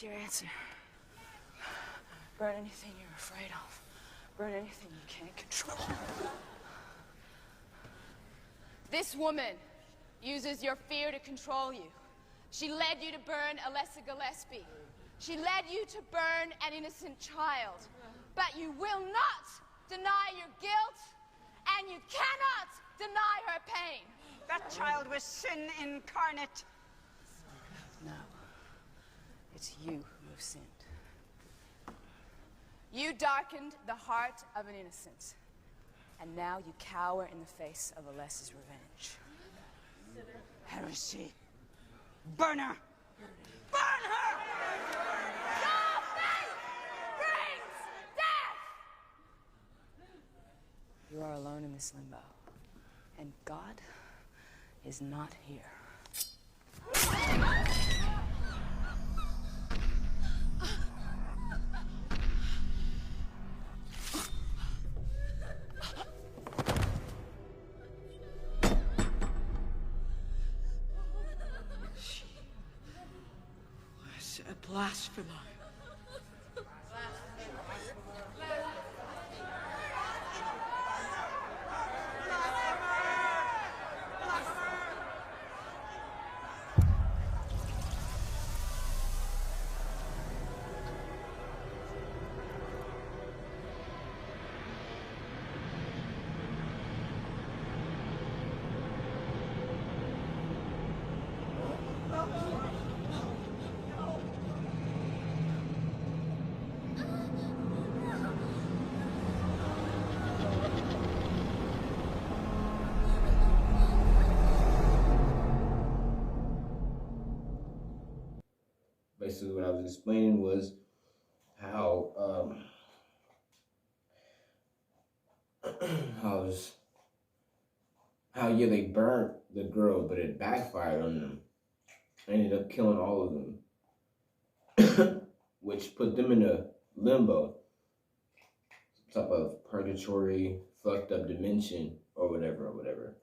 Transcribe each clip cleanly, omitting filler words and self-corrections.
What's your answer? Burn anything you're afraid of. Burn anything you can't control. This woman uses your fear to control you. She led you to burn Alessa Gillespie. She led you to burn an innocent child. But you will not deny your guilt, and you cannot deny her pain. That child was sin incarnate. No. It's you who have sinned. You darkened the heart of an innocent, and now you cower in the face of Alessa's revenge. Heresy. Burn her! Burn her! Your faith brings death! You are alone in this limbo, and God is not here. Blasphemer. Basically, what I was explaining was how yeah, they burnt the girl, but it backfired on them. I ended up killing all of them, which put them in a limbo, some type of purgatory, fucked up dimension, or whatever.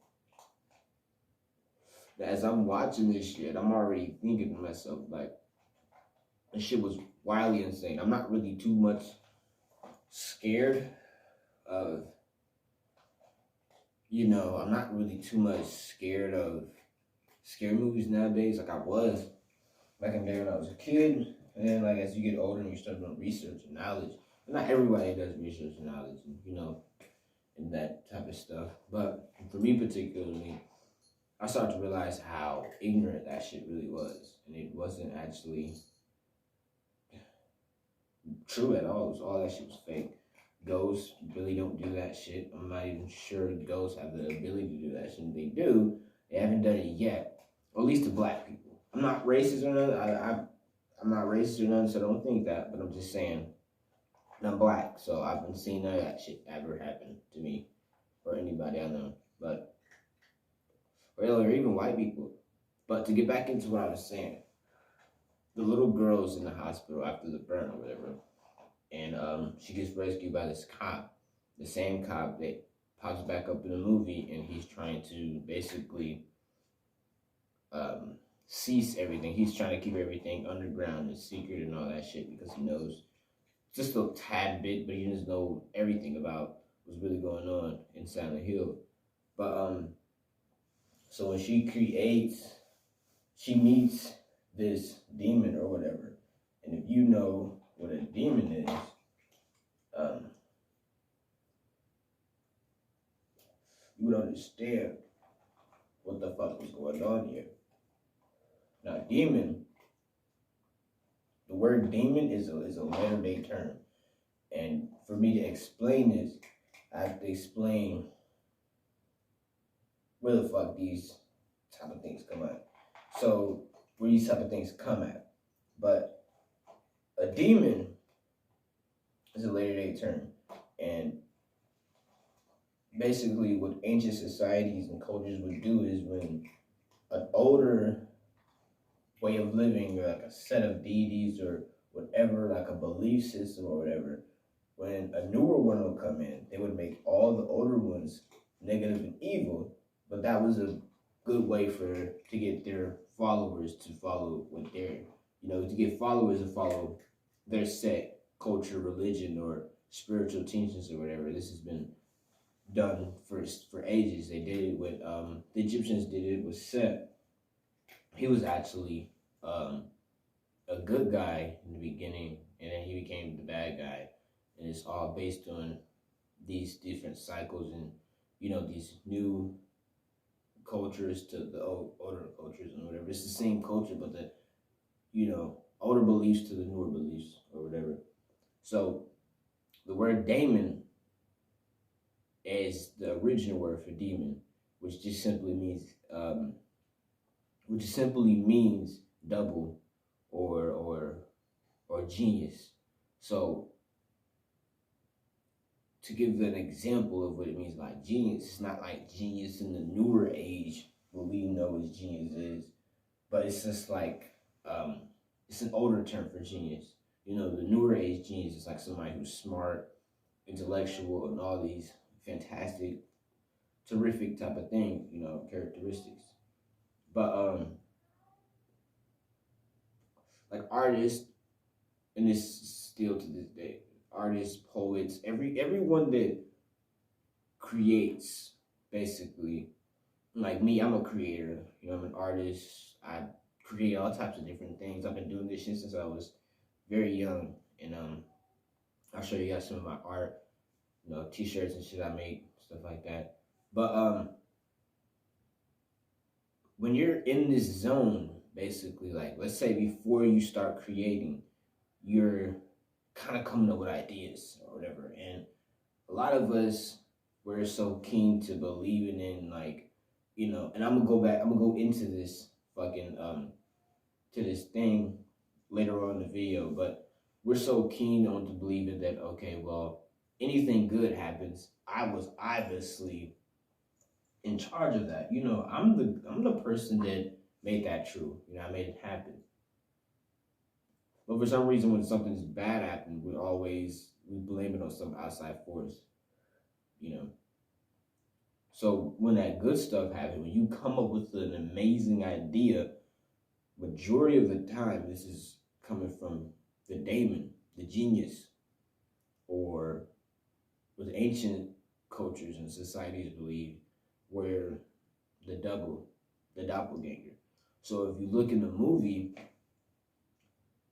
As I'm watching this shit, I'm already thinking to myself, like, this shit was wildly insane. I'm not really too much scared of, I'm not really too much scared of scary movies nowadays like I was back in the day when I was a kid. And then, like, as you get older and you start doing research and knowledge, and not everybody does research and knowledge, and that type of stuff. But for me particularly, I started to realize how ignorant that shit really was. And it wasn't actually true at all. All that shit was fake. Ghosts really don't do that shit. I'm not even sure ghosts have the ability to do that shit. If they do, they haven't done it yet. Or at least to black people. I'm not racist or nothing. I'm not racist or nothing, so don't think that. But I'm just saying, I'm black, so I've been seeing none of that shit ever happen to me or anybody I know. But, or even white people. But to get back into what I was saying, the little girl's in the hospital after the burn or whatever, and she gets rescued by this cop, the same cop that pops back up in the movie, and he's trying to basically cease everything. He's trying to keep everything underground and secret and all that shit because he knows just a tad bit, but he doesn't know everything about what's really going on in Silent Hill. But so when she meets this demon or whatever, and if you know what a demon is, you would understand what the fuck was going on here. Now, demon, the word demon is a latter-day term, and for me to explain this, I have to explain where the fuck these type of things come at. So, where these type of things come at. But a demon is a later-day term. And basically what ancient societies and cultures would do is when an older way of living, or like a set of deities or whatever, like a belief system or whatever, when a newer one would come in, they would make all the older ones negative and evil, but that was a good way to get their followers to follow what their to get followers to follow their sect, culture, religion, or spiritual teachings or whatever. This has been done for ages. They did it with the Egyptians did it with Set. He was actually a good guy in the beginning, and then he became the bad guy, and it's all based on these different cycles and these new cultures to the older cultures and whatever. It's the same culture, but the older beliefs to the newer beliefs or whatever. So the word daemon is the original word for demon, which just simply means double or genius. So to give an example of what it means by genius, it's not like genius in the newer age, what we know as genius is, but it's just like it's an older term for genius. The newer age genius is like somebody who's smart, intellectual, and all these fantastic, terrific type of things, characteristics. But like artists, and this still to this day, artists, poets, everyone that creates, basically, like me, I'm a creator. I'm an artist. I create all types of different things. I've been doing this shit since I was very young, and I'll show you guys some of my art, t-shirts and shit I make, stuff like that. But when you're in this zone, basically, like, let's say before you start creating, you're kind of coming up with ideas or whatever, and a lot of us, we're so keen to believing in, like, and I'm gonna go into this fucking to this thing later on in the video, but we're so keen on to believing that, okay, well, anything good happens, I was obviously in charge of that. I'm the person that made that true. I made it happen. But for some reason, when something's bad happens, we blame it on some outside force. So when that good stuff happens, when you come up with an amazing idea, majority of the time, this is coming from the daemon, the genius, or what ancient cultures and societies believe, where the doppelganger. So if you look in the movie,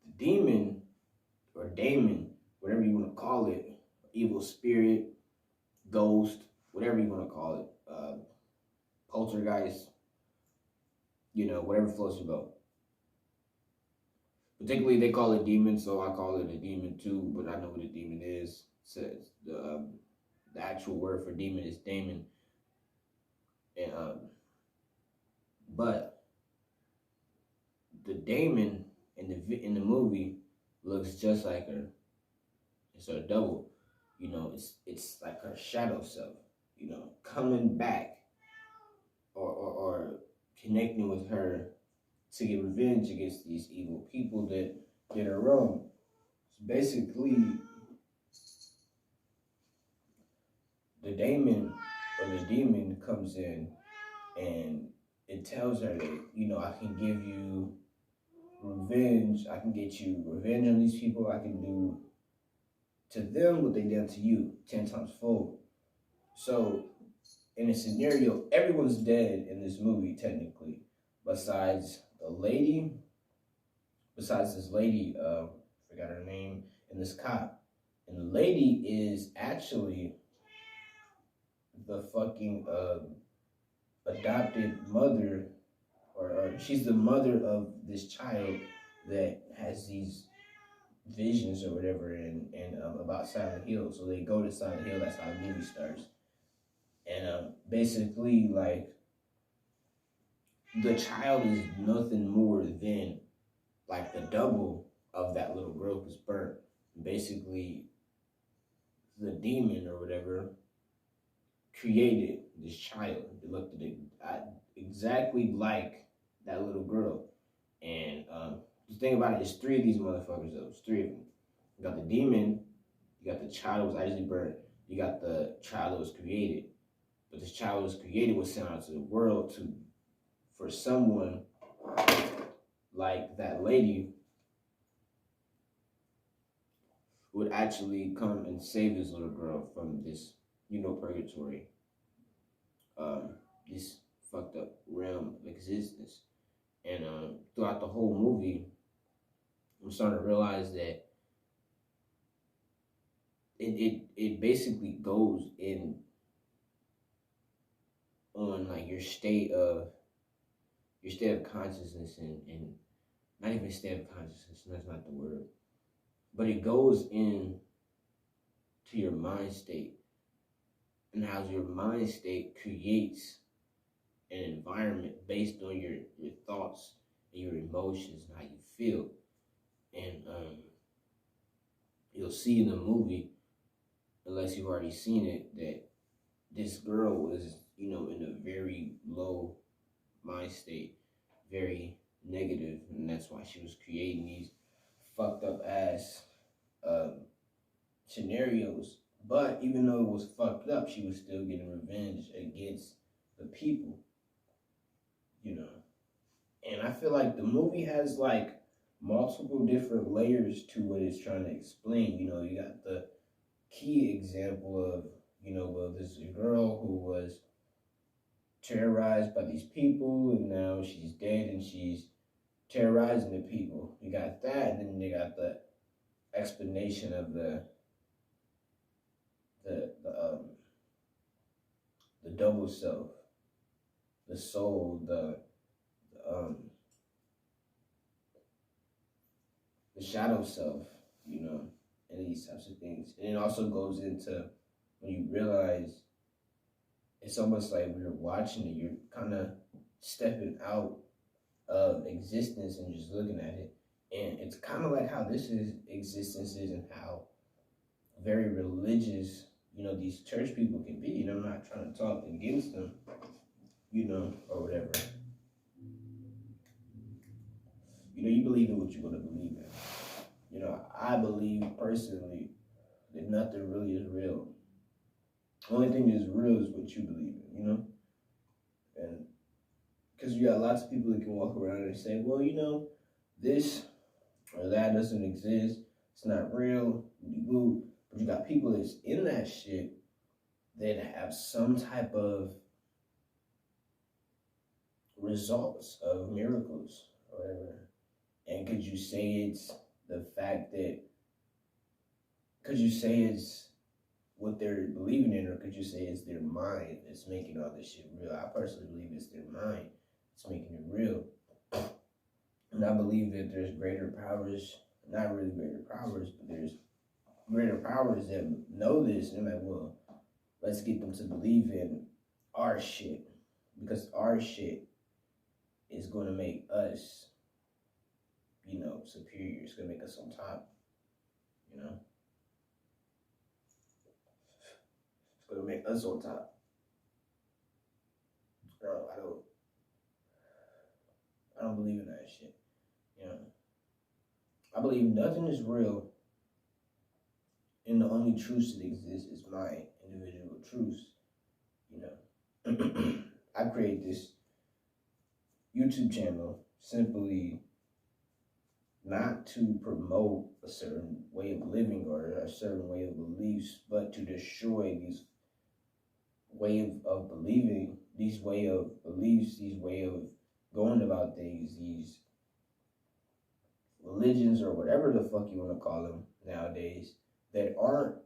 the demon or daemon, whatever you want to call it, evil spirit, ghost, whatever you want to call it, poltergeist, whatever floats your boat. Particularly, they call it demon, so I call it a demon too, but I know what a demon is. It says the actual word for demon is daemon. And but the daemon in the movie looks just like her. It's her double. It's like her shadow self. Coming back or connecting with her to get revenge against these evil people that did her wrong. So basically, the daemon or the demon comes in and it tells her that, I can give you revenge. I can get you revenge on these people. I can do to them what they done to you 10 times fold. So in a scenario, everyone's dead in this movie, technically, besides this lady, forgot her name, and this cop. And the lady is actually the fucking adopted mother, or she's the mother of this child that has these visions or whatever, and about Silent Hill. So they go to Silent Hill. That's how the movie starts. And basically, like, the child is nothing more than like the double of that little girl who's burnt. Basically, the demon or whatever created this child. It looked exactly like that little girl. And the thing about it is 3 of these motherfuckers, though. It's 3 of them. You got the demon, you got the child that was actually burnt, you got the child that was created. But this child that was created was sent out to the world for someone like that lady would actually come and save this little girl from this, purgatory, this fucked up realm of existence. And throughout the whole movie, I'm starting to realize that it basically goes in on like your state of consciousness, and not even state of consciousness, that's not the word, but it goes in to your mind state, and how your mind state creates an environment based on your thoughts and your emotions and how you feel. And you'll see in the movie, unless you've already seen it, that this girl was, in a very low mind state, very negative, and that's why she was creating these fucked up ass scenarios. But even though it was fucked up, she was still getting revenge against the people, And I feel like the movie has like multiple different layers to what it's trying to explain. You got the key example of, well, this girl who was terrorized by these people, and now she's dead and she's terrorizing the people. You got that, and then you got the explanation of the double self, the soul, the shadow self, and these types of things. And it also goes into when you realize it's almost like when you're watching it, you're kind of stepping out of existence and just looking at it. And it's kind of like how this existence is, and how very religious, these church people can be. I'm not trying to talk against them, or whatever. You believe in what you're going to believe in. I believe personally that nothing really is real. The only thing that's real is what you believe in, And because you got lots of people that can walk around and say, well, this or that doesn't exist, it's not real, but you got people that's in that shit that have some type of results of miracles or whatever. And could you say it's the fact that, could you say it's what they're believing in, or could you say it's their mind that's making all this shit real? I personally believe it's their mind that's making it real. And I believe that there's greater powers, not really greater powers, but there's greater powers that know this, and they're like, well, let's get them to believe in our shit, because our shit is going to make us, superior. It's going to make us on top, It's going to make us on top. Bro, I don't believe in that shit, I believe nothing is real, and the only truth that exists is my individual truths, I create this YouTube channel simply not to promote a certain way of living or a certain way of beliefs, but to destroy these way of believing, these way of beliefs, these way of going about things, these religions or whatever the fuck you want to call them nowadays, that aren't